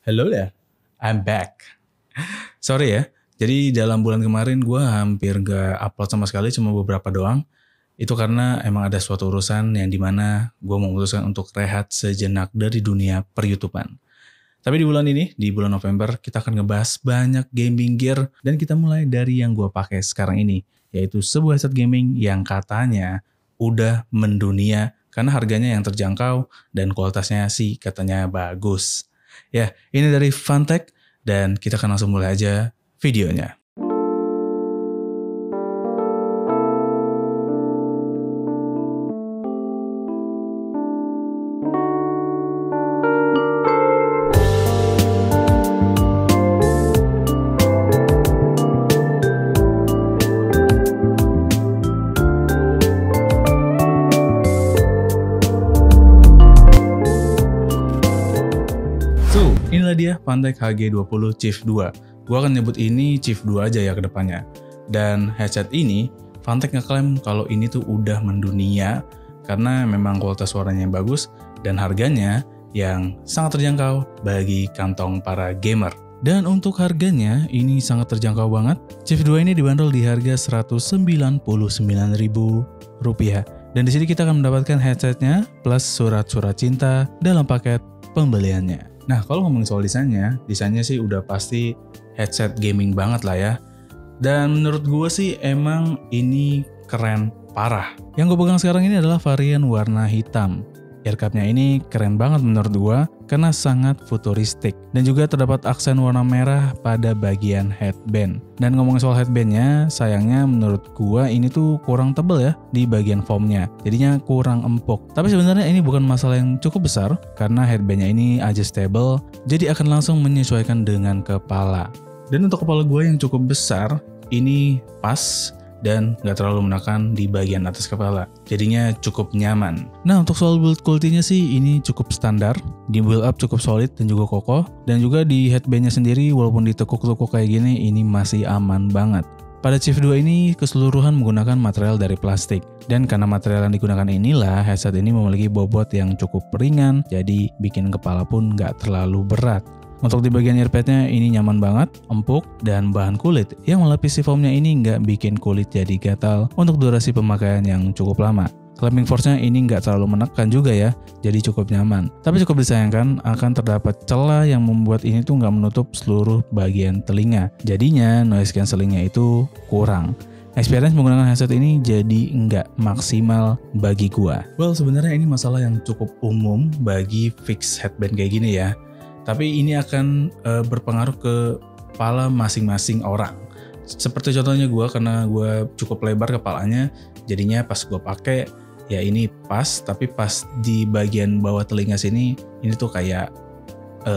Hello there, I'm back. Sorry ya, jadi dalam bulan kemarin gue hampir gak upload sama sekali, cuma beberapa doang. Itu karena emang ada suatu urusan yang dimana gue memutuskan untuk rehat sejenak dari dunia per-YouTubean. Tapi di bulan ini, di bulan November, kita akan ngebahas banyak gaming gear. Dan kita mulai dari yang gue pakai sekarang ini, yaitu sebuah headset gaming yang katanya udah mendunia karena harganya yang terjangkau dan kualitasnya sih katanya bagus. Ya, ini dari Fantech dan kita akan langsung mulai aja videonya. Inilah dia Fantech HG20 Chief 2. Gua akan nyebut ini Chief 2 aja ya ke depannya. Dan headset ini, Fantech ngeklaim kalau ini tuh udah mendunia karena memang kualitas suaranya yang bagus dan harganya yang sangat terjangkau bagi kantong para gamer. Dan untuk harganya ini sangat terjangkau banget. Chief 2 ini dibanderol di harga Rp199.000. Dan di sini kita akan mendapatkan headsetnya plus surat-surat cinta dalam paket pembeliannya. Nah, kalau ngomongin soal desainnya sih udah pasti headset gaming banget lah ya. Dan menurut gue sih emang ini keren parah. Yang gue pegang sekarang ini adalah varian warna hitam. Earcupnya ini keren banget menurut gue karena sangat futuristik. Dan juga terdapat aksen warna merah pada bagian headband. Dan ngomongin soal headbandnya, sayangnya menurut gue ini tuh kurang tebel ya di bagian foamnya. Jadinya kurang empuk. Tapi sebenarnya ini bukan masalah yang cukup besar karena headbandnya ini adjustable, jadi akan langsung menyesuaikan dengan kepala. Dan untuk kepala gue yang cukup besar, ini pas dan gak terlalu menekan di bagian atas kepala. Jadinya cukup nyaman. Nah, untuk soal build quality-nya sih ini cukup standar. Di build up cukup solid dan juga kokoh. Dan juga di headband-nya sendiri walaupun ditekuk-tekuk kayak gini, ini masih aman banget. Pada Chief 2 ini keseluruhan menggunakan material dari plastik. Dan karena material yang digunakan inilah, headset ini memiliki bobot yang cukup ringan. Jadi bikin kepala pun gak terlalu berat. Untuk di bagian earpadnya ini nyaman banget, empuk, dan bahan kulit yang melapisi foamnya ini nggak bikin kulit jadi gatal untuk durasi pemakaian yang cukup lama. Clamping force-nya ini nggak terlalu menekan juga ya, jadi cukup nyaman. Tapi cukup disayangkan akan terdapat celah yang membuat ini tuh nggak menutup seluruh bagian telinga. Jadinya noise cancellingnya itu kurang. Experience menggunakan headset ini jadi nggak maksimal bagi gua. Well, sebenarnya ini masalah yang cukup umum bagi fixed headband kayak gini ya. Tapi ini akan berpengaruh ke kepala masing-masing orang. Seperti contohnya gue, karena gue cukup lebar kepalanya, jadinya pas gue pakai ya ini pas, tapi pas di bagian bawah telinga sini ini tuh kayak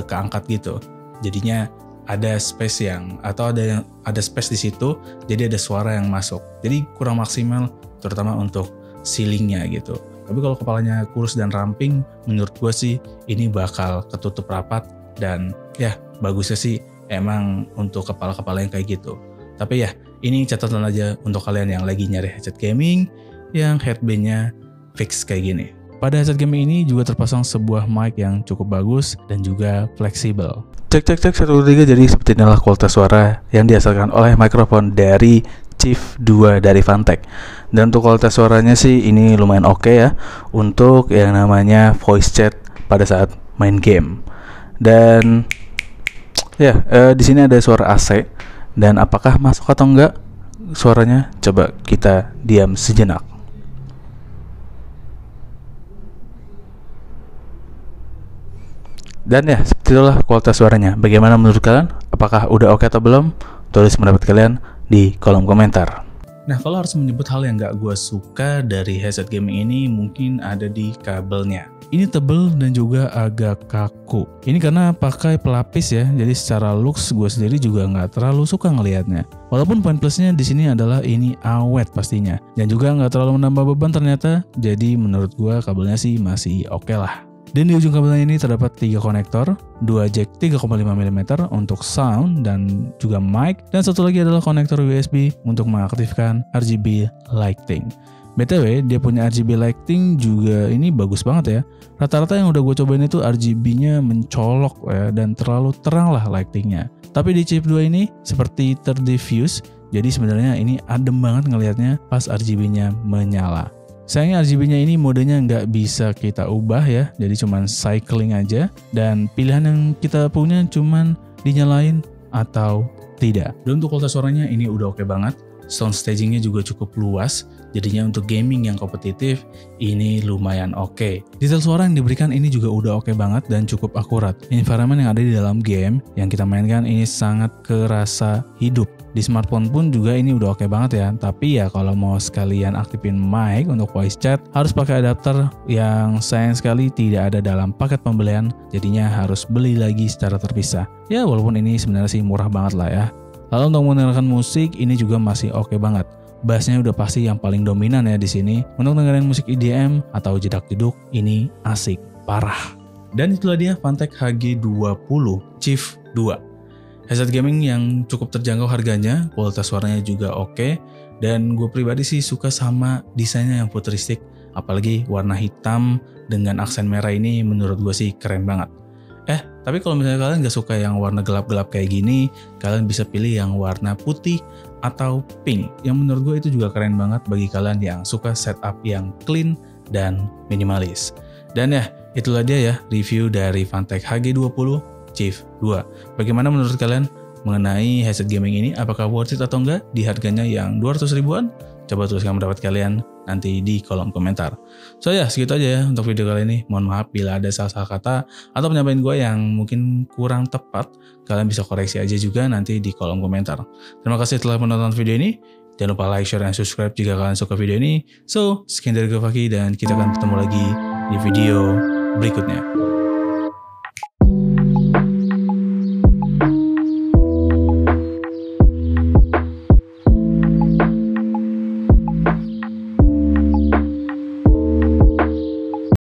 keangkat gitu. Jadinya ada space ada space di situ, jadi ada suara yang masuk. Jadi kurang maksimal, terutama untuk ceilingnya gitu. Tapi kalau kepalanya kurus dan ramping, menurut gue sih ini bakal ketutup rapat dan ya bagusnya sih emang untuk kepala-kepala yang kayak gitu. Tapi ya ini catatan aja untuk kalian yang lagi nyari headset gaming yang headbandnya fix kayak gini. Pada headset gaming ini juga terpasang sebuah mic yang cukup bagus dan juga fleksibel. Cek 1, 2, 3, jadi seperti inilah kualitas suara yang dihasilkan oleh mikrofon dari Chief 2 dari Fantech. Dan untuk kualitas suaranya sih ini lumayan oke ya untuk yang namanya voice chat pada saat main game. Dan ya di sini ada suara AC dan apakah masuk atau enggak suaranya, coba kita diam sejenak. Dan ya seperti itulah kualitas suaranya. Bagaimana menurut kalian? Apakah udah oke atau belum? Tulis pendapat kalian di kolom komentar. Nah, kalau harus menyebut hal yang gak gue suka dari headset gaming ini, mungkin ada di kabelnya. Ini tebel dan juga agak kaku. Ini karena pakai pelapis ya, jadi secara looks gue sendiri juga gak terlalu suka ngelihatnya. Walaupun poin plusnya di sini adalah ini awet pastinya, dan juga gak terlalu menambah beban ternyata. Jadi menurut gue kabelnya sih masih oke lah. Dan di ujung kabelnya ini terdapat 3 konektor, 2 jack 3,5 mm untuk sound dan juga mic, dan satu lagi adalah konektor USB untuk mengaktifkan RGB lighting. BTW, dia punya RGB lighting juga ini bagus banget ya. Rata-rata yang udah gue cobain itu RGB-nya mencolok ya, dan terlalu terang lah lightingnya. Tapi di chip 2 ini seperti terdiffuse, jadi sebenarnya ini adem banget ngelihatnya pas RGB-nya menyala. Sayangnya RGB-nya ini modenya nggak bisa kita ubah ya, jadi cuman cycling aja. Dan pilihan yang kita punya cuman dinyalain atau tidak. Dan untuk kualitas suaranya ini udah oke banget. Sound stagingnya juga cukup luas, jadinya untuk gaming yang kompetitif ini lumayan oke. Detail suara yang diberikan ini juga udah oke banget dan cukup akurat. Environment yang ada di dalam game yang kita mainkan ini sangat kerasa hidup. Di smartphone pun juga ini udah oke banget ya. Tapi ya kalau mau sekalian aktifin mic untuk voice chat harus pakai adapter yang sayang sekali tidak ada dalam paket pembelian, jadinya harus beli lagi secara terpisah. Ya walaupun ini sebenarnya sih murah banget lah ya. Lalu untuk mendengarkan musik ini juga masih oke banget. Bassnya udah pasti yang paling dominan ya di sini. Untuk dengerin musik EDM atau jedak-jeduk ini asik parah. Dan itulah dia Phanteks HG20 Chief 2. Headset gaming yang cukup terjangkau harganya, kualitas suaranya juga oke. Dan gue pribadi sih suka sama desainnya yang futuristik. Apalagi warna hitam dengan aksen merah ini menurut gue sih keren banget. Tapi kalau misalnya kalian gak suka yang warna gelap-gelap kayak gini, kalian bisa pilih yang warna putih atau pink. Yang menurut gue itu juga keren banget bagi kalian yang suka setup yang clean dan minimalis. Dan ya, itulah dia ya review dari Phanteks HG20 Chief 2. Bagaimana menurut kalian mengenai headset gaming ini? Apakah worth it atau enggak di harganya yang 200 ribuan? Coba tuliskan pendapat kalian nanti di kolom komentar. So ya, segitu aja ya untuk video kali ini. Mohon maaf bila ada salah-salah kata atau penyampaian gue yang mungkin kurang tepat. Kalian bisa koreksi aja juga nanti di kolom komentar. Terima kasih telah menonton video ini. Jangan lupa like, share, dan subscribe jika kalian suka video ini. So, sekian dari gue Faki dan kita akan ketemu lagi di video berikutnya.